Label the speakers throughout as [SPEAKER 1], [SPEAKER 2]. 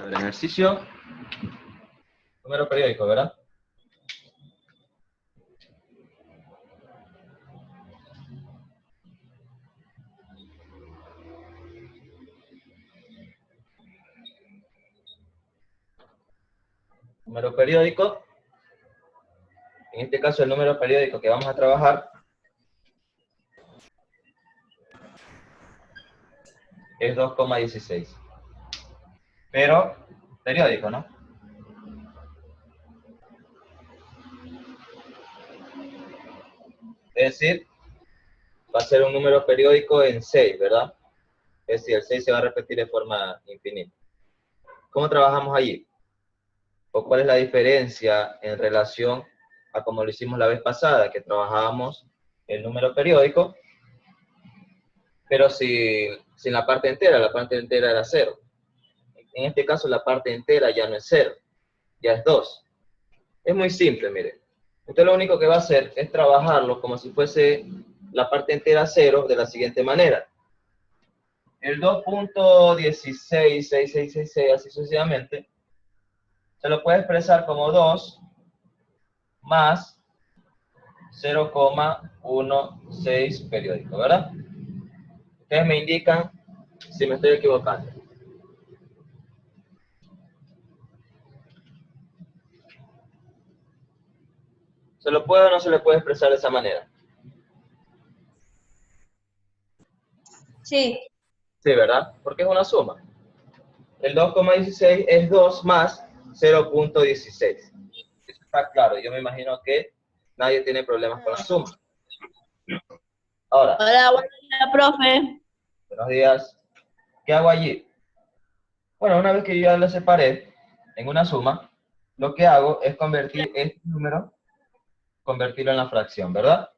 [SPEAKER 1] El ejercicio, número periódico, ¿verdad? Número periódico. En este caso, el número periódico que vamos a trabajar es 2,16. Pero periódico, ¿no? Es decir, va a ser un número periódico en 6, ¿verdad? Es decir, el 6 se va a repetir de forma infinita. ¿Cómo trabajamos allí? ¿O cuál es la diferencia en relación a como lo hicimos la vez pasada, que trabajábamos el número periódico, pero sin la parte entera era 0. En este caso la parte entera ya no es 0, ya es 2. Es muy simple, mire. Usted lo único que va a hacer es trabajarlo como si fuese la parte entera 0 de la siguiente manera. El 2.166666, así sucesivamente, se lo puede expresar como 2 más 0,16 periódico, ¿verdad? Ustedes me indican si me estoy equivocando. ¿Se lo puede o no se le puede expresar de esa manera?
[SPEAKER 2] Sí.
[SPEAKER 1] Sí, ¿verdad? Porque es una suma. El 2,16 es 2 más 0,16. Eso está claro. Yo me imagino que nadie tiene problemas con la suma. Ahora.
[SPEAKER 2] Hola, buen día, profe.
[SPEAKER 1] Buenos días. ¿Qué hago allí? Bueno, una vez que yo ya lo separé en una suma, lo que hago es convertir este número, convertirlo en la fracción, ¿verdad?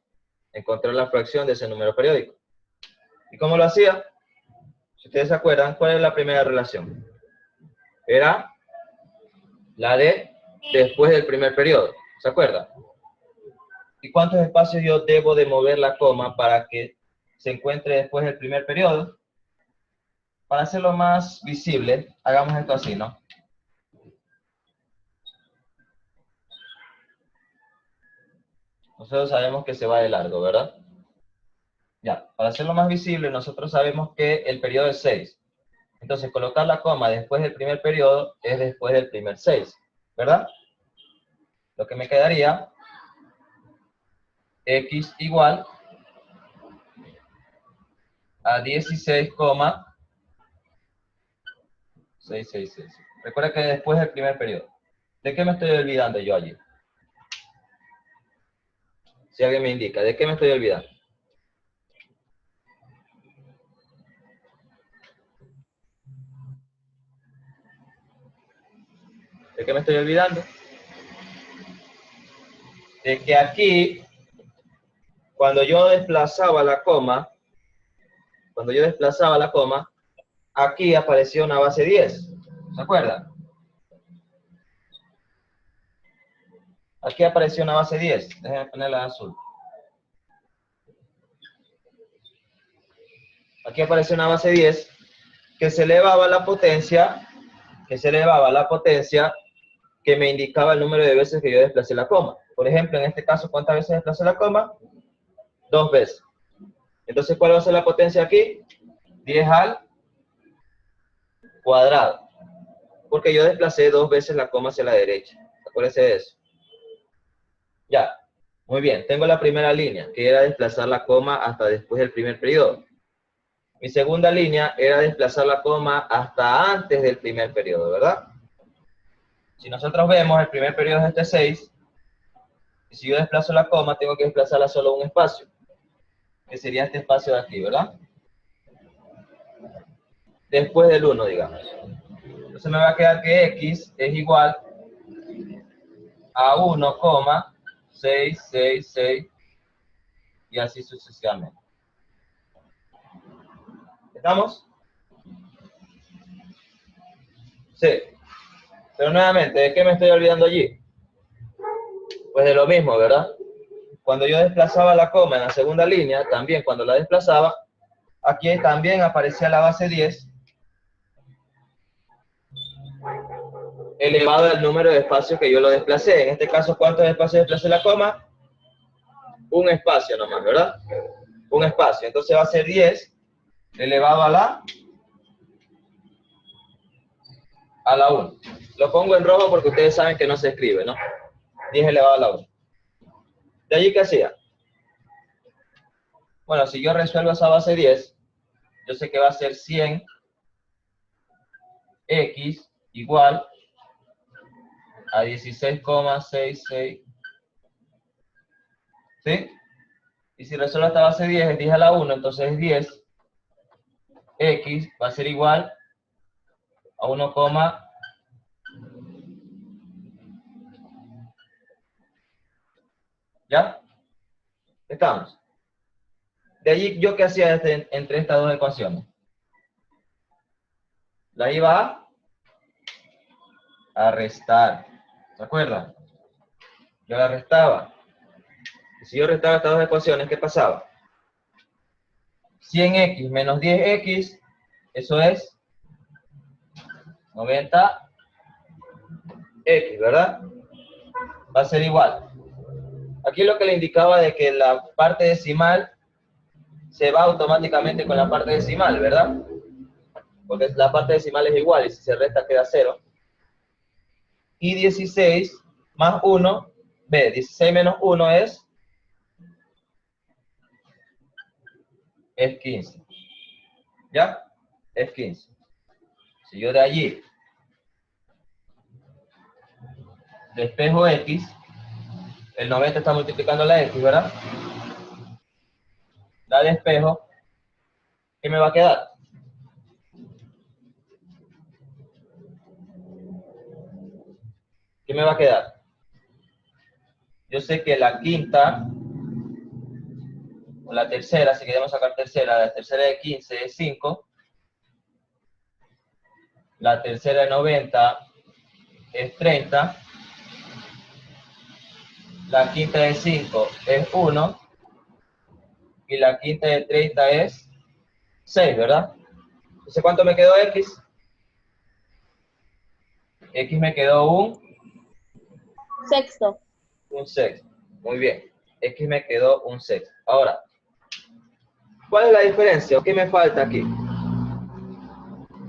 [SPEAKER 1] Encontrar la fracción de ese número periódico. ¿Y cómo lo hacía? Si ustedes se acuerdan, ¿cuál es la primera relación? Era la de después del primer periodo. ¿Se acuerdan? ¿Y cuántos espacios yo debo de mover la coma para que se encuentre después del primer periodo? Para hacerlo más visible, hagamos esto así, ¿no? Nosotros sabemos que se va de largo, ¿verdad? Ya, para hacerlo más visible, nosotros sabemos que el periodo es 6. Entonces, colocar la coma después del primer periodo es después del primer 6, ¿verdad? Lo que me quedaría, x igual a 16,666. Recuerda que después del primer periodo. ¿De qué me estoy olvidando yo allí? Si alguien me indica, ¿de qué me estoy olvidando? ¿De qué me estoy olvidando? De que aquí, cuando yo desplazaba la coma, aquí apareció una base 10. ¿Se acuerdan? Aquí apareció una base 10. Déjenme ponerla azul. Aquí apareció una base 10 que se elevaba la potencia, que me indicaba el número de veces que yo desplacé la coma. Por ejemplo, en este caso, ¿cuántas veces desplacé la coma? 2 veces. Entonces, ¿cuál va a ser la potencia aquí? 10 al cuadrado. Porque yo desplacé 2 veces la coma hacia la derecha. Acuérdense de eso. Ya. Muy bien. Tengo la primera línea, que era desplazar la coma hasta después del primer periodo. Mi segunda línea era desplazar la coma hasta antes del primer periodo, ¿verdad? Si nosotros vemos, el primer periodo es este 6. Y si yo desplazo la coma, tengo que desplazarla solo un espacio, que sería este espacio de aquí, ¿verdad? Después del 1, digamos. Entonces me va a quedar que x es igual a 1,666 y así sucesivamente. ¿Estamos? Sí. Pero nuevamente, ¿de qué me estoy olvidando allí? Pues de lo mismo, ¿verdad? Cuando yo desplazaba la coma en la segunda línea, también cuando la desplazaba, aquí también aparecía la base 10. elevado al número de espacios que yo lo desplacé. En este caso, ¿cuántos espacios desplacé la coma? Un espacio nomás, ¿verdad? Un espacio. Entonces va a ser 10 elevado a la 1. Lo pongo en rojo porque ustedes saben que no se escribe, ¿no? 10 elevado a la 1. ¿De allí qué hacía? Bueno, si yo resuelvo esa base 10, yo sé que va a ser 100 x igual a 16,66. ¿Sí? Y si resuelvo esta base 10, es 10 a la 1, entonces es 10. X va a ser igual a 1, ¿ya? Estamos. De allí, ¿yo qué hacía entre estas dos ecuaciones? La iba a restar. ¿Se acuerdan? Yo la restaba. Y si yo restaba estas dos ecuaciones, ¿qué pasaba? 100x menos 10x, eso es 90x, ¿verdad? Va a ser igual. Aquí lo que le indicaba de que la parte decimal se va automáticamente con la parte decimal, ¿verdad? Porque la parte decimal es igual y si se resta queda 0. Y 16 más 1, 16 menos 1 es 15. ¿Ya? Es 15. Si yo de allí despejo x, el 90 está multiplicando la x, ¿verdad? La despejo, ¿qué me va a quedar? ¿Qué me va a quedar? Yo sé que la quinta, o la tercera, si queremos sacar tercera, la tercera de 15 es 5, la tercera de 90 es 30, la quinta de 5 es 1, y la quinta de 30 es 6, ¿verdad? Entonces, ¿cuánto me quedó x? X me quedó un
[SPEAKER 2] Sexto.
[SPEAKER 1] sexto. Muy bien. X me quedó un sexto. Ahora, ¿cuál es la diferencia? ¿O qué me falta aquí?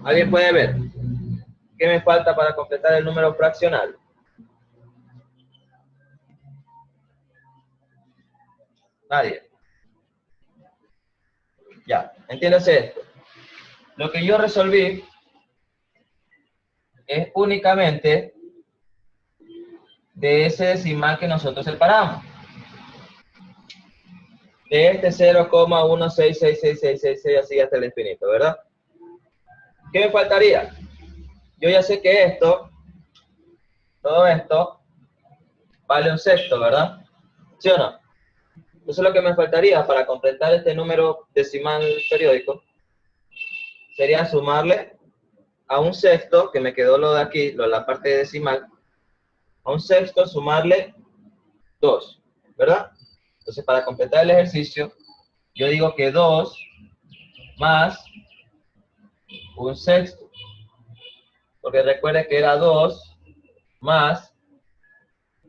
[SPEAKER 1] ¿Alguien puede ver? ¿Qué me falta para completar el número fraccional? Nadie. Ya, entiéndase esto. Lo que yo resolví es únicamente de ese decimal que nosotros separamos. De este 0,166666 así hasta el infinito, ¿verdad? ¿Qué me faltaría? Yo ya sé que esto, todo esto, vale un sexto, ¿verdad? ¿Sí o no? Entonces lo que me faltaría para completar este número decimal periódico sería sumarle a un sexto, que me quedó lo de aquí, la parte decimal, a un sexto sumarle 2, ¿verdad? Entonces para completar el ejercicio, yo digo que 2 más un sexto, porque recuerde que era 2 más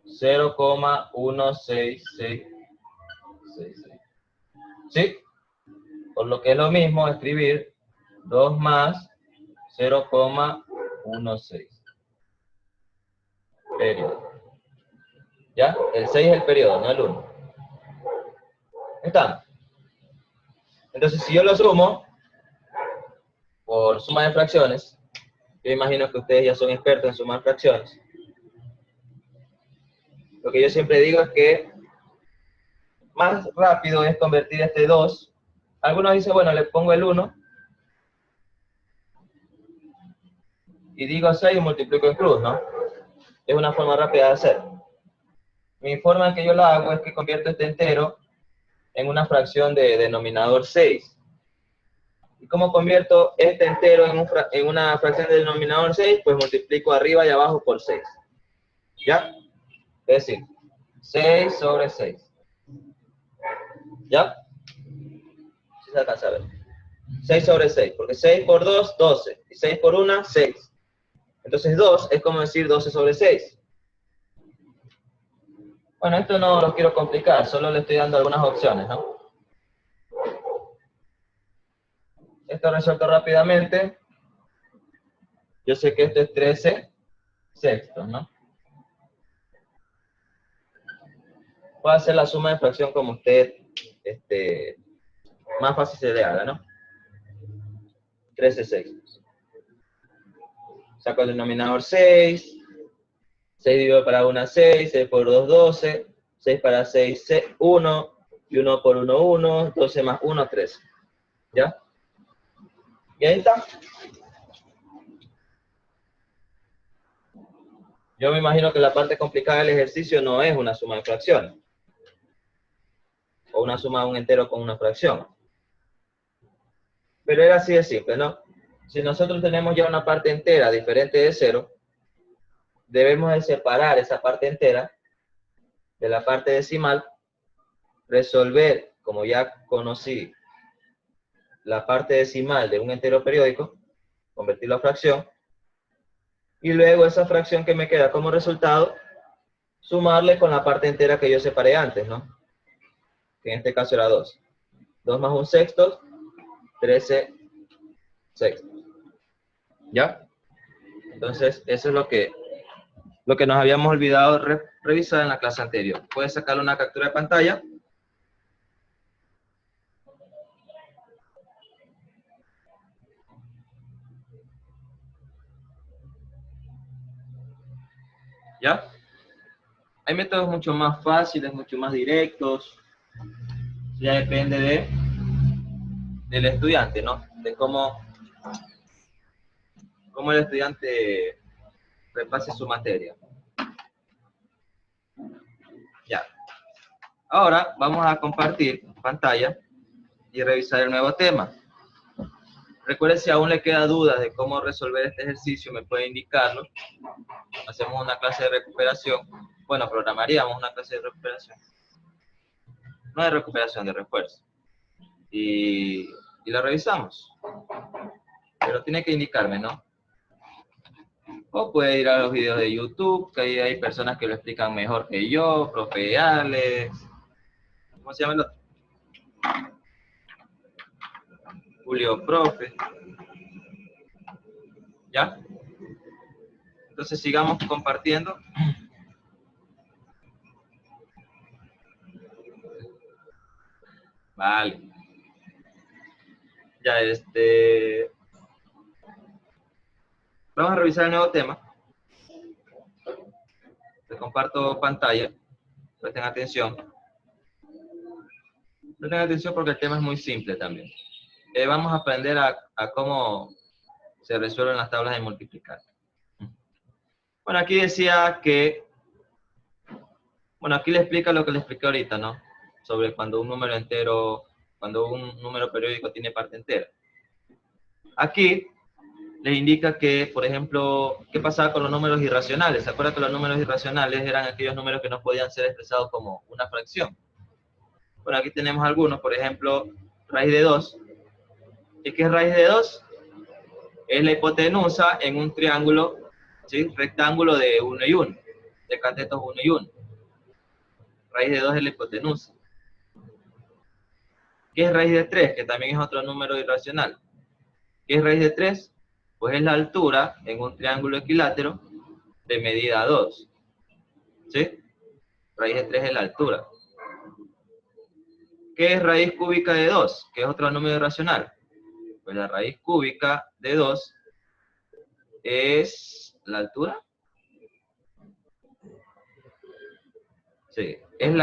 [SPEAKER 1] 0,1666. ¿Sí? Por lo que es lo mismo escribir 2 más 0,16. Periodo. ¿Ya? El 6 es el periodo, no el 1. ¿Están? Entonces, si yo lo sumo por suma de fracciones, yo imagino que ustedes ya son expertos en sumar fracciones. Lo que yo siempre digo es que más rápido es convertir este 2. Algunos dicen, bueno, le pongo el 1 y digo 6 y multiplico en cruz, ¿no? Es una forma rápida de hacer. Mi forma en que yo la hago es que convierto este entero en una fracción de denominador 6. ¿Y cómo convierto este entero en una fracción de denominador 6? Pues multiplico arriba y abajo por 6. ¿Ya? Es decir, 6 sobre 6. ¿Ya? Si se alcanza a ver. 6 sobre 6, porque 6 por 2, 12. Y 6 por 1, 6. Entonces 2 es como decir 12 sobre 6. Bueno, esto no lo quiero complicar, solo le estoy dando algunas opciones, ¿no? Esto resuelto rápidamente. Yo sé que esto es 13 sextos, ¿no? Puedo hacer la suma de fracción como usted más fácil se le haga, ¿no? 13 sextos. Saco el denominador 6. 6 dividido para 1, 6. 6 por 2, 12. 6 para 6, 1. Y 1 por 1, 1. 12 más 1, 13. ¿Ya? Y ahí está. Yo me imagino que la parte complicada del ejercicio no es una suma de fracciones. O una suma de un entero con una fracción. Pero era así de simple, ¿no? Si nosotros tenemos ya una parte entera diferente de 0, debemos de separar esa parte entera de la parte decimal, resolver, como ya conocí, la parte decimal de un entero periódico, convertirlo a fracción, y luego esa fracción que me queda como resultado, sumarle con la parte entera que yo separé antes, ¿no? Que en este caso era 2. 2 más 1 sexto, 13 sextos. ¿Ya? Entonces, eso es lo que nos habíamos olvidado revisar en la clase anterior. Puedes sacarle una captura de pantalla. ¿Ya? Hay métodos mucho más fáciles, mucho más directos. Ya depende del estudiante, ¿no? De cómo el estudiante repase su materia. Ya. Ahora vamos a compartir pantalla y revisar el nuevo tema. Recuerde, si aún le queda dudas de cómo resolver este ejercicio, me puede indicarlo. Hacemos una clase de recuperación. Bueno, programaríamos una clase de recuperación. No de recuperación, de refuerzo. Y la revisamos. Pero tiene que indicarme, ¿no? O puede ir a los videos de YouTube, que ahí hay personas que lo explican mejor que yo, profe Alex. ¿Cómo se llama el otro? Julio Profe. ¿Ya? Entonces sigamos compartiendo. Vale. Ya, vamos a revisar el nuevo tema. Les comparto pantalla. Presten atención. Presten atención porque el tema es muy simple también. Vamos a aprender a cómo se resuelven las tablas de multiplicar. Bueno, aquí decía que... Bueno, aquí le explica lo que le expliqué ahorita, ¿no? Sobre cuando un número entero, cuando un número periódico tiene parte entera. Aquí les indica que, por ejemplo, ¿qué pasaba con los números irracionales? ¿Se acuerdan que los números irracionales eran aquellos números que no podían ser expresados como una fracción? Bueno, aquí tenemos algunos, por ejemplo, raíz de 2. ¿Y qué es raíz de 2? Es la hipotenusa en un triángulo, ¿sí? Rectángulo de 1 y 1, de catetos 1 y 1. Raíz de 2 es la hipotenusa. ¿Qué es raíz de 3? Que también es otro número irracional. ¿Qué es raíz de 3? Pues es la altura en un triángulo equilátero de medida 2. ¿Sí? Raíz de 3 es la altura. ¿Qué es raíz cúbica de 2? Que es otro número irracional. Pues la raíz cúbica de 2 es la altura. Sí, es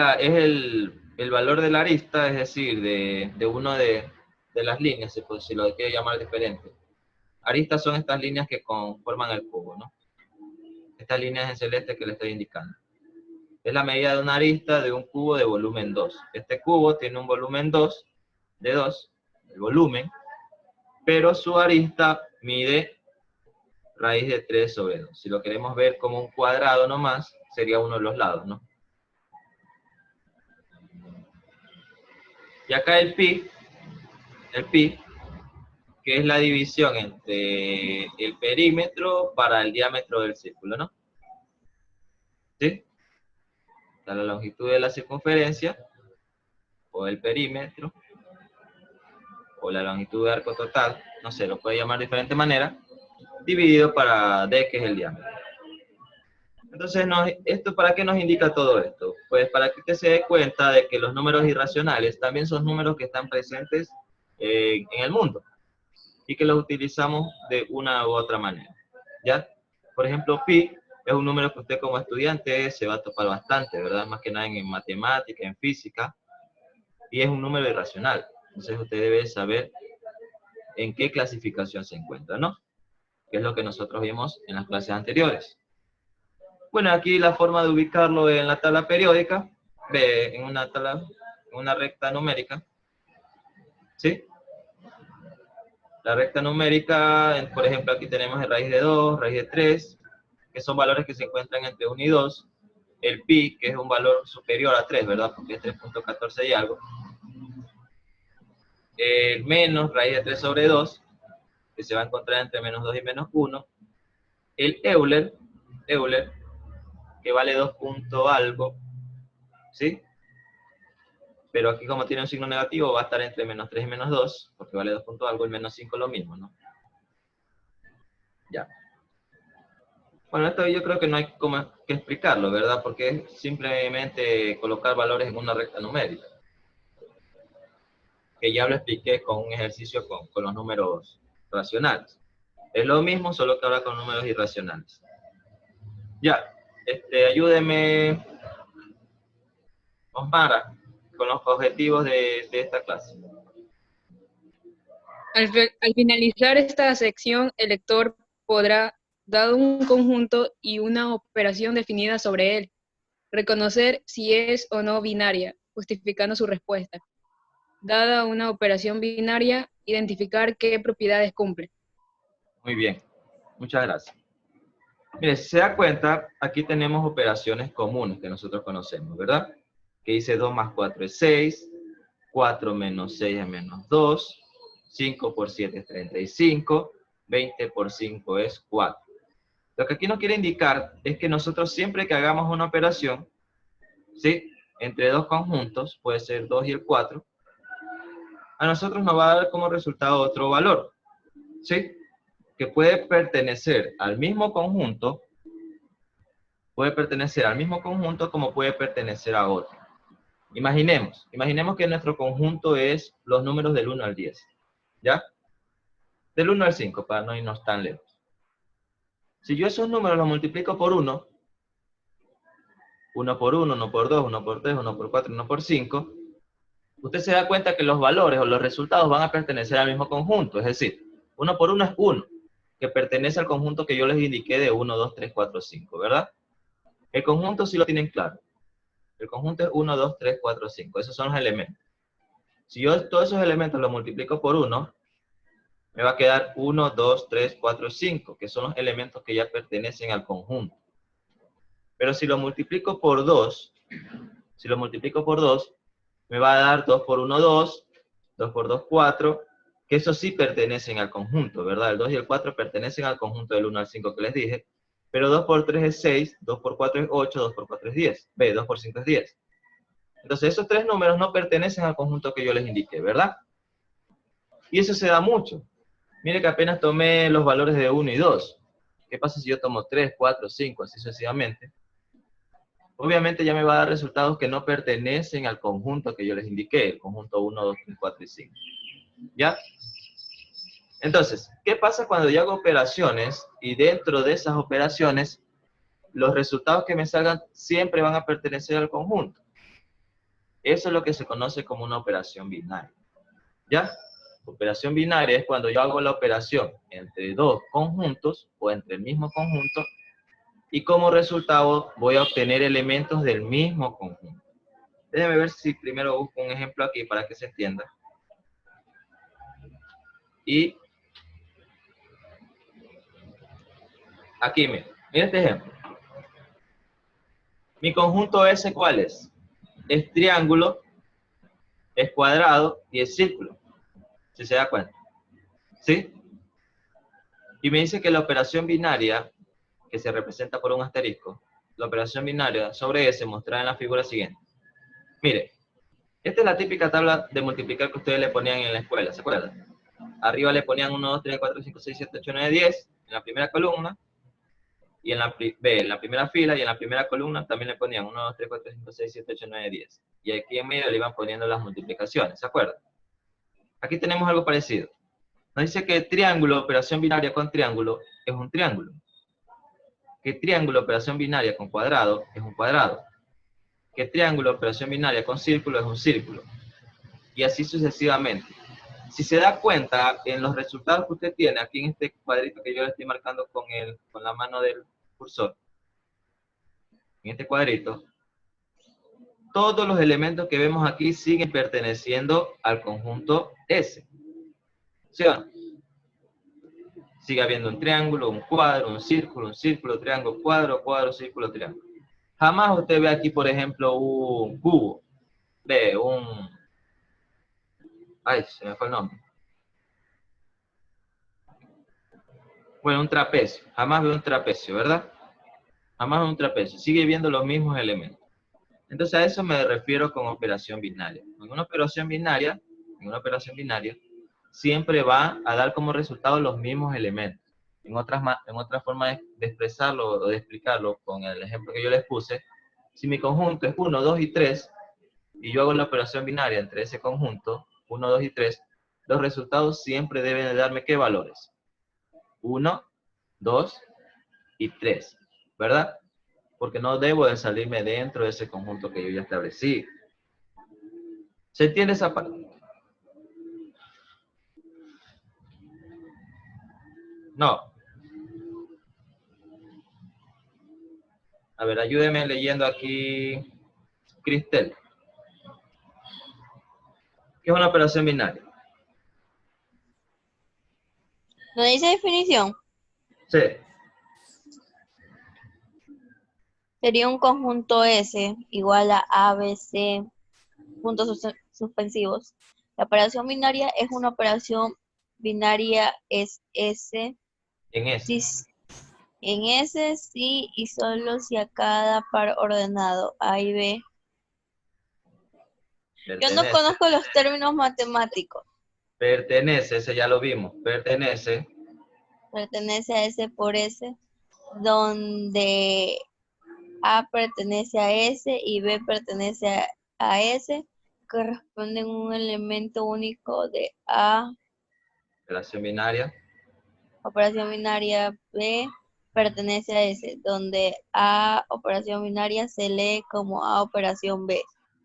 [SPEAKER 1] el valor de la arista, es decir, de una de las líneas, si lo quiere llamar diferente. Aristas son estas líneas que conforman el cubo, ¿no? Estas líneas en celeste que le estoy indicando. Es la medida de una arista de un cubo de volumen 2. Este cubo tiene un volumen 2, de 2, el volumen, pero su arista mide raíz de 3 sobre 2. Si lo queremos ver como un cuadrado nomás, sería uno de los lados, ¿no? Y acá el pi que es la división entre el perímetro para el diámetro del círculo, ¿no? ¿Sí? Está la longitud de la circunferencia, o el perímetro, o la longitud de arco total, no sé, lo puede llamar de diferente manera, dividido para D, que es el diámetro. Entonces, ¿esto para qué nos indica todo esto? Pues para que usted se dé cuenta de que los números irracionales también son números que están presentes en el mundo y que los utilizamos de una u otra manera, ¿ya? Por ejemplo, pi es un número que usted como estudiante se va a topar bastante, ¿verdad? Más que nada en matemática, en física, y es un número irracional. Entonces usted debe saber en qué clasificación se encuentra, ¿no? Que es lo que nosotros vimos en las clases anteriores. Bueno, aquí la forma de ubicarlo en la tabla periódica, en una recta numérica, ¿sí? La recta numérica, por ejemplo, aquí tenemos el raíz de 2, raíz de 3, que son valores que se encuentran entre 1 y 2. El pi, que es un valor superior a 3, ¿verdad? Porque es 3.14 y algo. El menos raíz de 3 sobre 2, que se va a encontrar entre menos 2 y menos 1. El Euler, que vale 2 punto algo, ¿sí? Pero aquí como tiene un signo negativo va a estar entre menos 3 y menos 2, porque vale 2 punto algo, el menos 5 lo mismo, ¿no? Ya. Bueno, esto yo creo que no hay como que explicarlo, ¿verdad? Porque es simplemente colocar valores en una recta numérica. Que ya lo expliqué con un ejercicio con los números racionales. Es lo mismo, solo que ahora con números irracionales. Ya, ayúdeme, Osmara, con los objetivos de esta clase.
[SPEAKER 3] Al finalizar esta sección, el lector podrá, dado un conjunto y una operación definida sobre él, reconocer si es o no binaria, justificando su respuesta. Dada una operación binaria, identificar qué propiedades cumple.
[SPEAKER 1] Muy bien, muchas gracias. Mire, si se da cuenta, aquí tenemos operaciones comunes que nosotros conocemos, ¿verdad? Que dice 2 más 4 es 6, 4 menos 6 es menos 2, 5 por 7 es 35, 20 por 5 es 4. Lo que aquí nos quiere indicar es que nosotros siempre que hagamos una operación, ¿sí? Entre dos conjuntos, puede ser 2 y el 4, a nosotros nos va a dar como resultado otro valor, ¿sí? Que puede pertenecer al mismo conjunto, como puede pertenecer a otro. Imaginemos que nuestro conjunto es los números del 1 al 10, ¿ya? Del 1 al 5, para no irnos tan lejos. Si yo esos números los multiplico por 1, 1 por 1, 1 por 2, 1 por 3, 1 por 4, 1 por 5, usted se da cuenta que los valores o los resultados van a pertenecer al mismo conjunto, es decir, 1 por 1 es 1, que pertenece al conjunto que yo les indiqué de 1, 2, 3, 4, 5, ¿verdad? El conjunto sí lo tienen claro. El conjunto es 1, 2, 3, 4, 5. Esos son los elementos. Si yo todos esos elementos los multiplico por 1, me va a quedar 1, 2, 3, 4, 5, que son los elementos que ya pertenecen al conjunto. Pero si lo multiplico por 2, me va a dar 2 por 1, 2, 2 por 2, 4, que esos sí pertenecen al conjunto, ¿verdad? El 2 y el 4 pertenecen al conjunto del 1 al 5 que les dije, pero 2 por 3 es 6, 2 por 4 es 8, 2 por 4 es 10. Ve, 2 por 5 es 10. Entonces esos tres números no pertenecen al conjunto que yo les indiqué, ¿verdad? Y eso se da mucho. Mire que apenas tomé los valores de 1 y 2. ¿Qué pasa si yo tomo 3, 4, 5, así sucesivamente? Obviamente ya me va a dar resultados que no pertenecen al conjunto que yo les indiqué, el conjunto 1, 2, 3, 4 y 5. ¿Ya? Entonces, ¿qué pasa cuando yo hago operaciones y dentro de esas operaciones los resultados que me salgan siempre van a pertenecer al conjunto? Eso es lo que se conoce como una operación binaria. ¿Ya? Operación binaria es cuando yo hago la operación entre dos conjuntos o entre el mismo conjunto y como resultado voy a obtener elementos del mismo conjunto. Déjenme ver si primero busco un ejemplo aquí para que se entienda. Y aquí, mira este ejemplo. Mi conjunto S, ¿cuál es? Es triángulo, es cuadrado y es círculo. Si se da cuenta. ¿Sí? Y me dice que la operación binaria, que se representa por un asterisco, la operación binaria sobre S mostrada en la figura siguiente. Mire, esta es la típica tabla de multiplicar que ustedes le ponían en la escuela, ¿se acuerdan? Arriba le ponían 1, 2, 3, 4, 5, 6, 7, 8, 9, 10 en la primera columna, y en la primera fila, y en la primera columna también le ponían 1, 2, 3, 4, 5, 6, 7, 8, 9, 10. Y aquí en medio le iban poniendo las multiplicaciones, ¿se acuerdan? Aquí tenemos algo parecido. Nos dice que triángulo, operación binaria con triángulo, es un triángulo. Que triángulo, operación binaria con cuadrado, es un cuadrado. Que triángulo, operación binaria con círculo, es un círculo. Y así sucesivamente. Si se da cuenta, en los resultados que usted tiene, aquí en este cuadrito que yo le estoy marcando con la mano del cursor, en este cuadrito, todos los elementos que vemos aquí siguen perteneciendo al conjunto S. ¿Sí o no? Sigue habiendo un triángulo, un cuadro, un círculo, triángulo, cuadro, cuadro, círculo, triángulo. Jamás usted ve aquí, por ejemplo, un cubo. Ve un... Ay, se me fue el nombre. Bueno, un trapecio. Jamás ve un trapecio, ¿verdad? Jamás ve un trapecio. Sigue viendo los mismos elementos. Entonces a eso me refiero con operación binaria. En una operación binaria, siempre va a dar como resultado los mismos elementos. En otra forma de expresarlo o de explicarlo, con el ejemplo que yo les puse, si mi conjunto es 1, 2 y 3, y yo hago la operación binaria entre ese conjunto, 1, 2 y 3, los resultados siempre deben de darme ¿qué valores? 1, 2 y 3, ¿verdad? Porque no debo de salirme dentro de ese conjunto que yo ya establecí. ¿Se entiende esa parte? No. A ver, ayúdeme leyendo aquí, Cristel. ¿Qué es una operación binaria?
[SPEAKER 2] ¿No dice definición?
[SPEAKER 1] Sí.
[SPEAKER 2] Sería un conjunto S igual a B, C, puntos suspensivos. La operación binaria es una operación binaria es S,
[SPEAKER 1] En ese.
[SPEAKER 2] en S sí y solo si a cada par ordenado A y B. Yo no conozco los términos matemáticos.
[SPEAKER 1] Pertenece, ese ya lo vimos. Pertenece
[SPEAKER 2] Pertenece a S por S, donde A pertenece a S y B pertenece a S, corresponden un elemento único de A.
[SPEAKER 1] operación binaria.
[SPEAKER 2] Operación binaria B pertenece a S, donde A operación binaria se lee como A operación B.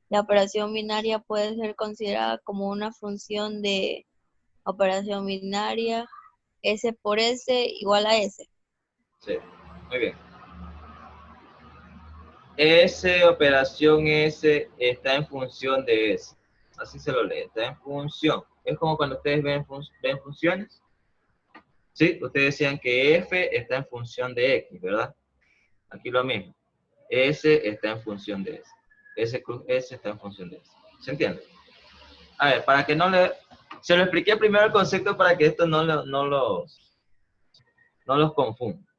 [SPEAKER 2] La operación binaria puede ser considerada como una función de operación binaria S por S igual a S.
[SPEAKER 1] Sí, muy bien. S, operación S, está en función de S. Así se lo lee, está en función. Es como cuando ustedes ven funciones. Sí, ustedes decían que F está en función de X, ¿verdad? Aquí lo mismo. S está en función de S. S cruz S está en función de S. ¿Se entiende? A ver, para que no le... Se lo expliqué primero el concepto para que esto no los confunda.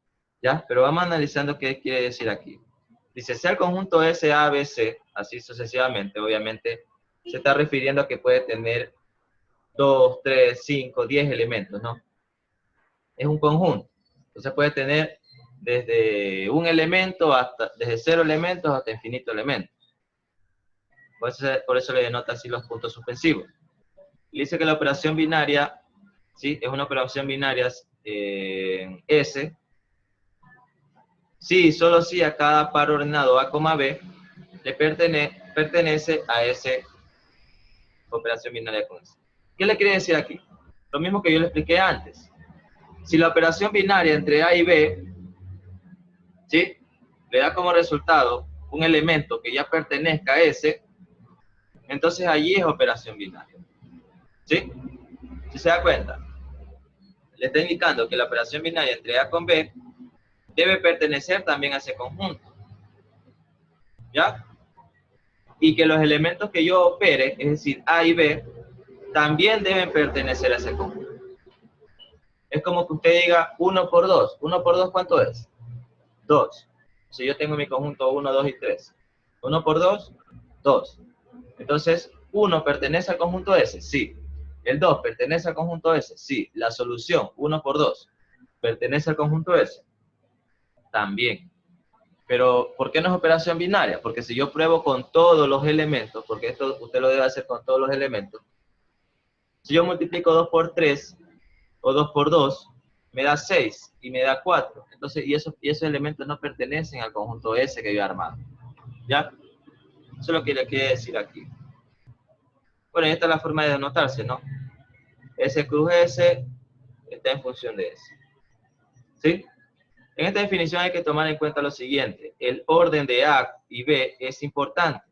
[SPEAKER 1] ¿Ya? Pero vamos analizando qué quiere decir aquí. Dice, sea el conjunto S, A, B, C, así sucesivamente, obviamente, se está refiriendo a que puede tener 2, 3, 5, 10 elementos, ¿no? Es un conjunto. Entonces puede tener desde un elemento hasta, desde 0 elementos hasta infinito elementos. Por eso le denota así los puntos suspensivos. Y dice que la operación binaria, ¿sí? Es una operación binaria S. Sí, solo si a cada par ordenado A, B le pertenece a ese operación binaria con S. ¿Qué le quiere decir aquí? Lo mismo que yo le expliqué antes. Si la operación binaria entre A y B, ¿sí? Le da como resultado un elemento que ya pertenezca a S, entonces allí es operación binaria. ¿Sí? Si se da cuenta, le está indicando que la operación binaria entre A con B debe pertenecer también a ese conjunto. ¿Ya? Y que los elementos que yo opere, es decir, A y B, también deben pertenecer a ese conjunto. Es como que usted diga 1 por 2. 1 por 2, ¿cuánto es? 2. Si yo tengo mi conjunto 1, 2 y 3. 1 por 2, 2. Entonces, 1 pertenece al conjunto S, sí. El 2 pertenece al conjunto S, sí. La solución, 1 por 2, pertenece al conjunto S, también. Pero, ¿por qué no es operación binaria? Porque si yo pruebo con todos los elementos, porque esto usted lo debe hacer con todos los elementos, si yo multiplico 2 por 3 o 2 por 2, me da 6 y me da 4. Entonces, y esos elementos no pertenecen al conjunto S que yo he armado. ¿Ya? Eso es lo que le quiero decir aquí. Bueno, esta es la forma de denotarse, ¿no? S cruz S está en función de S. ¿Sí? En esta definición hay que tomar en cuenta lo siguiente. El orden de A y B es importante,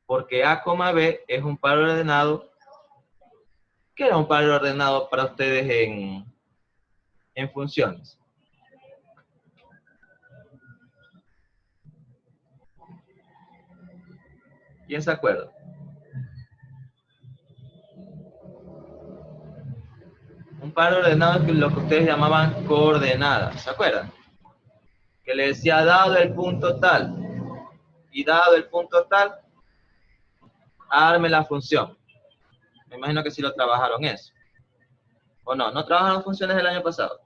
[SPEAKER 1] porque A, B es un par ordenado. ¿Qué era un par ordenado para ustedes en funciones? ¿Quién se acuerda? Un par ordenado es lo que ustedes llamaban coordenadas, ¿se acuerdan? Que le decía dado el punto tal y dado el punto tal, arme la función. Me imagino que sí lo trabajaron eso. ¿O no? ¿No trabajaron funciones del año pasado?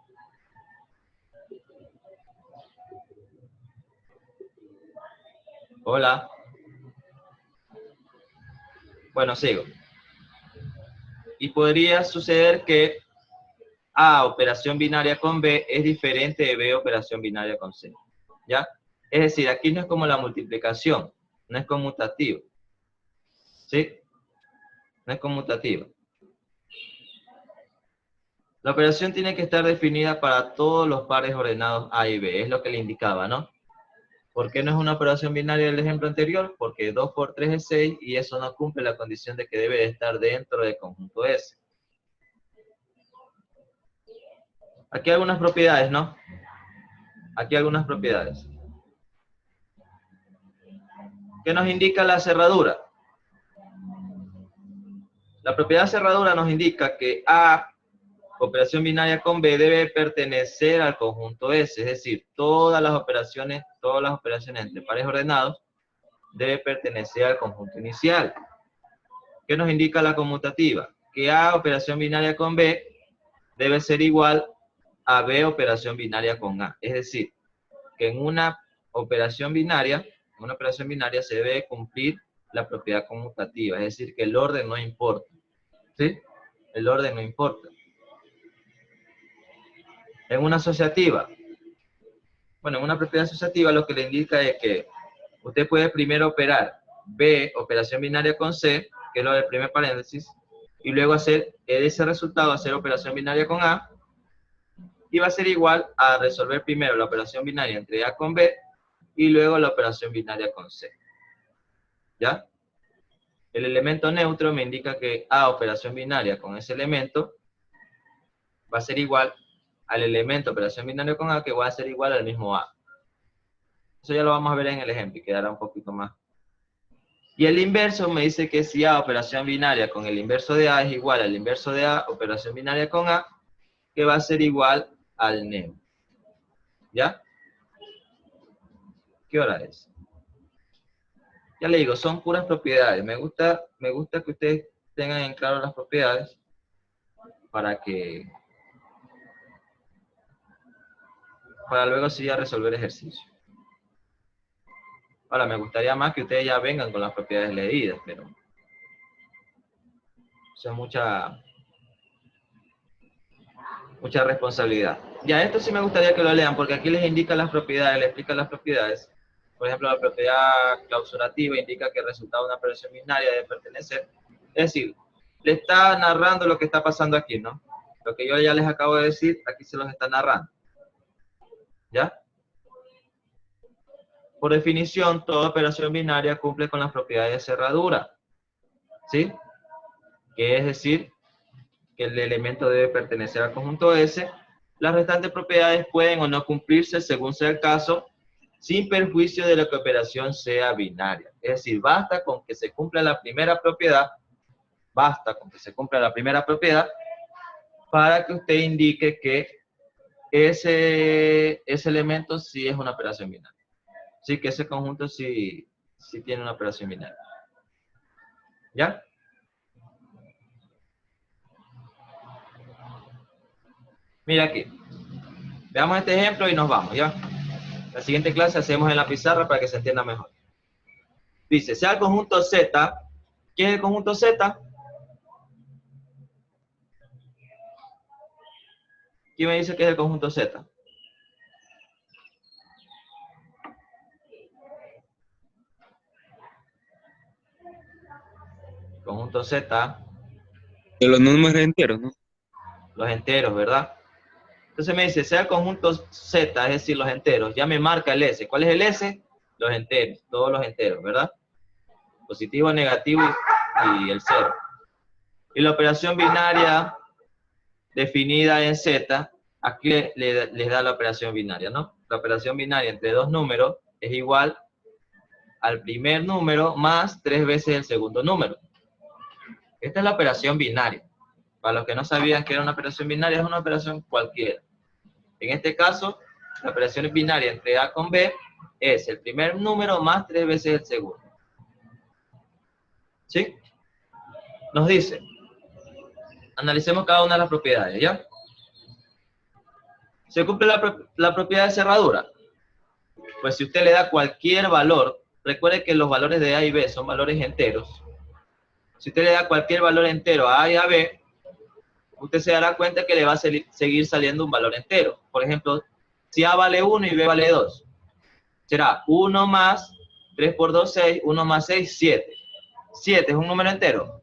[SPEAKER 1] Hola. Bueno, sigo. Y podría suceder que A operación binaria con B es diferente de B operación binaria con C. ¿Ya? Es decir, aquí no es como la multiplicación, no es conmutativo. ¿Sí? No es conmutativo. La operación tiene que estar definida para todos los pares ordenados A y B, es lo que le indicaba, ¿no? ¿Por qué no es una operación binaria del ejemplo anterior? Porque 2 por 3 es 6 y eso no cumple la condición de que debe de estar dentro del conjunto S. Aquí hay algunas propiedades, ¿no? Aquí hay algunas propiedades. ¿Qué nos indica la cerradura? La propiedad cerradura nos indica que A, operación binaria con B, debe pertenecer al conjunto S, es decir, todas las operaciones entre pares ordenados debe pertenecer al conjunto inicial. ¿Qué nos indica la conmutativa? Que A, operación binaria con B, debe ser igual a B, operación binaria con A. Es decir, que en una operación binaria se debe cumplir la propiedad conmutativa, es decir, que el orden no importa. ¿Sí? El orden no importa. En una asociativa, bueno, en una propiedad asociativa lo que le indica es que usted puede primero operar B, operación binaria con C, que es lo del primer paréntesis, y luego hacer ese resultado, hacer operación binaria con A, y va a ser igual a resolver primero la operación binaria entre A con B, y luego la operación binaria con C. ¿Ya? El elemento neutro me indica que A, operación binaria con ese elemento, va a ser igual al elemento operación binaria con A, que va a ser igual al mismo A. Eso ya lo vamos a ver en el ejemplo y quedará un poquito más. Y el inverso me dice que si A, operación binaria con el inverso de A es igual al inverso de A, operación binaria con A, que va a ser igual al neutro. ¿Ya? ¿Qué hora es? Ya le digo, son puras propiedades. Me gusta que ustedes tengan en claro las propiedades para luego sí a resolver ejercicio. Ahora, me gustaría más que ustedes ya vengan con las propiedades leídas, pero eso es mucha responsabilidad. Ya, esto sí me gustaría que lo lean, porque aquí les indica las propiedades, les explica las propiedades. Por ejemplo, la propiedad clausurativa indica que el resultado de una operación binaria debe pertenecer. Es decir, le está narrando lo que está pasando aquí, ¿no? Lo que yo ya les acabo de decir, aquí se los está narrando. ¿Ya? Por definición, toda operación binaria cumple con las propiedades de cerradura. ¿Sí? Que es decir, que el elemento debe pertenecer al conjunto S. Las restantes propiedades pueden o no cumplirse según sea el caso, sin perjuicio de que la operación sea binaria. Es decir, basta con que se cumpla la primera propiedad, para que usted indique que ese elemento sí es una operación binaria. Sí, que ese conjunto sí tiene una operación binaria. ¿Ya? Mira aquí. Veamos este ejemplo y nos vamos, ¿ya? La siguiente clase hacemos en la pizarra para que se entienda mejor. Dice, sea el conjunto Z. ¿Qué es el conjunto Z? ¿Quién me dice que es el conjunto Z? Conjunto Z,
[SPEAKER 4] De los números enteros, ¿no?
[SPEAKER 1] los enteros, ¿verdad? Entonces me dice, sea el conjunto Z, es decir, los enteros, ya me marca el S. ¿Cuál es el S? Los enteros, todos los enteros, ¿verdad? Positivo, negativo y el 0. Y la operación binaria definida en Z, aquí les da la operación binaria, ¿no? La operación binaria entre dos números es igual al primer número más 3 veces el segundo número. Esta es la operación binaria. Para los que no sabían que era una operación binaria, es una operación cualquiera. En este caso, la operación binaria entre A con B es el primer número más 3 veces el segundo. ¿Sí? Nos dice, analicemos cada una de las propiedades, ¿ya? ¿Se cumple la propiedad de cerradura? Pues si usted le da cualquier valor, recuerde que los valores de A y B son valores enteros. Si usted le da cualquier valor entero a A y a B, usted se dará cuenta que le va a seguir saliendo un valor entero. Por ejemplo, si A vale 1 y B vale 2, será 1 más 3 por 2, 6, 1 más 6, 7. 7 es un número entero.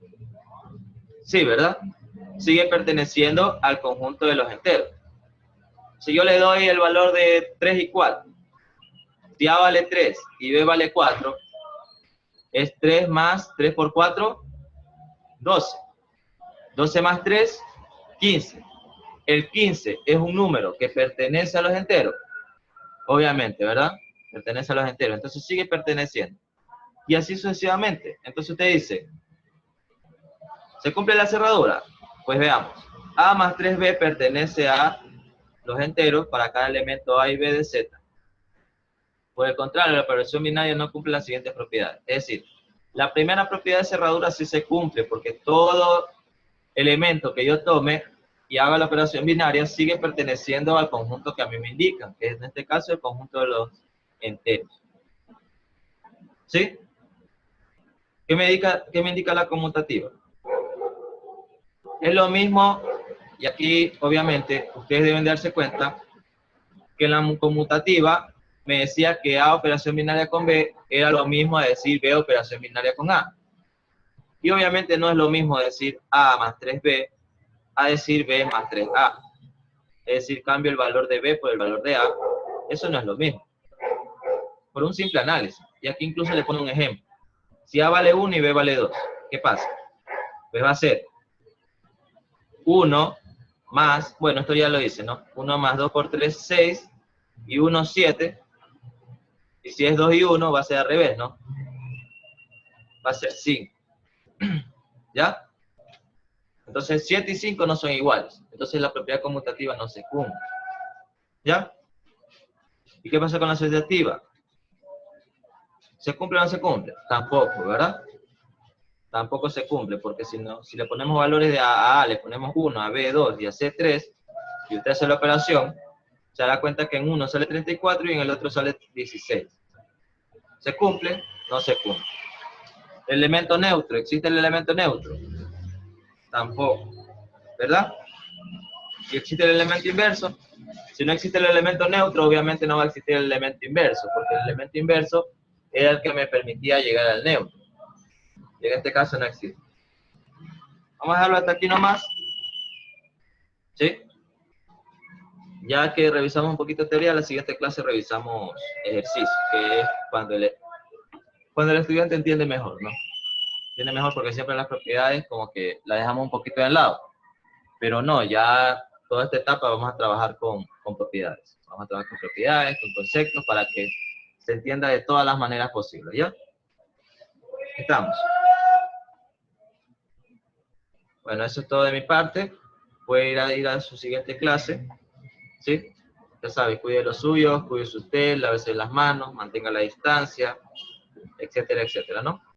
[SPEAKER 1] Sí, ¿verdad? Sigue perteneciendo al conjunto de los enteros. Si yo le doy el valor de 3 y 4, si A vale 3 y B vale 4, es 3 más 3 por 4, 12. 12 más 3, 15. El 15 es un número que pertenece a los enteros. Obviamente, ¿verdad? Pertenece a los enteros. Entonces sigue perteneciendo. Y así sucesivamente. Entonces usted dice, ¿se cumple la cerradura? Pues veamos. A más 3B pertenece a los enteros para cada elemento A y B de Z. Por el contrario, la operación binaria no cumple las siguientes propiedades. Es decir, la primera propiedad de cerradura sí se cumple porque todo elemento que yo tome y haga la operación binaria sigue perteneciendo al conjunto que a mí me indican, que es en este caso el conjunto de los enteros. ¿Sí? ¿Qué me indica la conmutativa? Es lo mismo, y aquí obviamente ustedes deben darse cuenta que en la conmutativa me decía que A operación binaria con B era lo mismo a decir B operación binaria con A. Y obviamente no es lo mismo decir A más 3B a decir B más 3A. Es decir, cambio el valor de B por el valor de A. Eso no es lo mismo. Por un simple análisis. Y aquí incluso le pone un ejemplo. Si A vale 1 y B vale 2, ¿qué pasa? Pues va a ser 1 más, bueno, esto ya lo hice, ¿no? 1 más 2 por 3, 6, y 1, 7. Y si es 2 y 1, va a ser al revés, ¿no? Va a ser 5. ¿Ya? Entonces 7 y 5 no son iguales. Entonces la propiedad conmutativa no se cumple. ¿Ya? ¿Y qué pasa con la asociativa? ¿Se cumple o no se cumple? Tampoco, ¿verdad? Tampoco se cumple, porque si le ponemos valores de A a le ponemos 1, a B 2 y a C 3, y usted hace la operación, se dará cuenta que en uno sale 34 y en el otro sale 16. ¿Se cumple? No se cumple. ¿El elemento neutro? ¿Existe el elemento neutro? Tampoco, ¿verdad? ¿Y existe el elemento inverso? Si no existe el elemento neutro, obviamente no va a existir el elemento inverso, porque el elemento inverso era el que me permitía llegar al neutro. Y en este caso no existe. Vamos a dejarlo hasta aquí nomás. ¿Sí? Ya que revisamos un poquito de teoría, la siguiente clase revisamos ejercicio, que es cuando el estudiante entiende mejor, ¿no? Entiende mejor porque siempre las propiedades como que las dejamos un poquito de lado. Pero no, ya toda esta etapa vamos a trabajar con propiedades. Vamos a trabajar con propiedades, con conceptos, para que se entienda de todas las maneras posibles, ¿ya? Estamos. Bueno, eso es todo de mi parte. puede ir a su siguiente clase, ¿sí? Ya sabe, cuide los suyos, cuide usted, lávese las manos, mantenga la distancia, etcétera, etcétera, ¿no?